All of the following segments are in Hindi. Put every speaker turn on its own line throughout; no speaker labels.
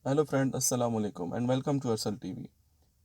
हेलो फ्रेंड, अस्सलाम वालेकुम and welcome to Arsal TV.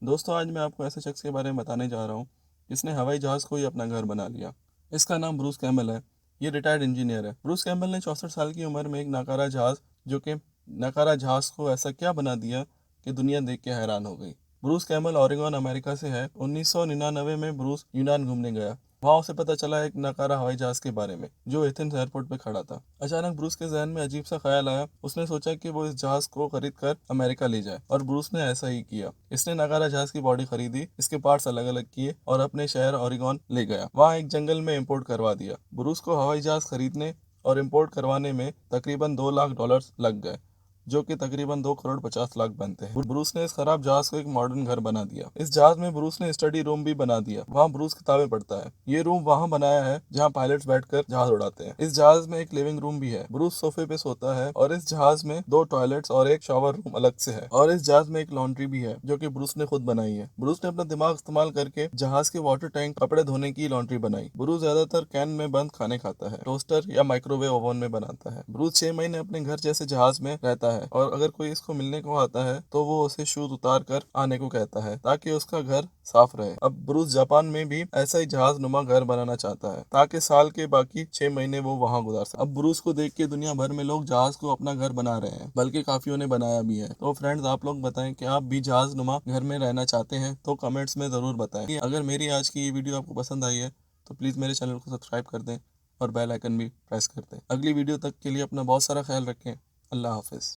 दोस्तों, आज मैं आपको ऐसे शख्स के बारे में बताने जा रहा हूँ जिसने हवाई जहाज़ को ही अपना घर बना लिया। इसका नाम ब्रूस कैम्बल है। ये रिटायर्ड इंजीनियर है। ब्रूस कैम्बल ने 64 साल की उम्र में एक नाकारा जहाज़ जो कि नाकारा जहाज़ को ऐसा क्या बना दिया कि दुनिया देख के हैरान हो गई। ब्रूस कैम्बल ओरेगन अमेरिका से है। 1999 में ब्रूस यूनान घूमने गया। वहाँ उसे पता चला एक नकारा हवाई जहाज के बारे में जो एथेंस एयरपोर्ट पे खड़ा था। अचानक ब्रूस के जहन में अजीब सा ख्याल आया। उसने सोचा कि वो इस जहाज को खरीद कर अमेरिका ले जाए और ब्रूस ने ऐसा ही किया। इसने नकारा जहाज की बॉडी खरीदी, इसके पार्ट्स अलग अलग किए और अपने शहर ओरेगन ले गया। वहाँ एक जंगल में इंपोर्ट करवा दिया। ब्रूस को हवाई जहाज खरीदने और इंपोर्ट करवाने में तकरीबन $2 लाख लग गए, जो कि तकरीबन 2 करोड़ 50 लाख बनते हैं। ब्रूस ने इस खराब जहाज को एक मॉडर्न घर बना दिया। इस जहाज में ब्रूस ने स्टडी रूम भी बना दिया। वहाँ ब्रूस किताबें पढ़ता है। ये रूम वहाँ बनाया है जहाँ पायलट्स बैठकर जहाज उड़ाते हैं। इस जहाज में एक लिविंग रूम भी है। ब्रूस सोफे पे सोता है और इस जहाज में 2 टॉयलेट्स और एक शावर रूम अलग से है। और इस जहाज में एक लॉन्ड्री भी है जो कि ब्रूस ने खुद बनाई है। ब्रूस ने अपना दिमाग इस्तेमाल करके जहाज के वाटर टैंक, कपड़े धोने की लॉन्ड्री बनाई। ब्रूस ज्यादातर कैन में बंद खाने खाता है, टोस्टर या माइक्रोवेव ओवन में बनाता है। ब्रूस 6 महीने अपने घर जैसे जहाज में रहता है और अगर कोई इसको मिलने को आता है तो वो उसे शूज उतार कर आने को कहता है ताकि उसका घर साफ रहे। अब ब्रूस जापान में भी ऐसा ही जहाज नुमा घर बनाना चाहता है ताकि साल के बाकी 6 महीने वो वहां गुजार सके। अब ब्रूस को देख के दुनिया भर में लोग जहाज को अपना घर बना रहे हैं, बल्कि काफियों ने बनाया भी है। तो फ्रेंड्स, आप लोग बताएं कि आप भी जहाज नुमा घर में रहना चाहते हैं तो कमेंट्स में जरूर बताएं। अगर मेरी आज की ये वीडियो आपको पसंद आई है तो प्लीज मेरे चैनल को सब्सक्राइब कर दें और बेल आइकन भी प्रेस कर दें। अगली वीडियो तक के लिए अपना बहुत सारा ख्याल रखें। अल्लाह हाफिज।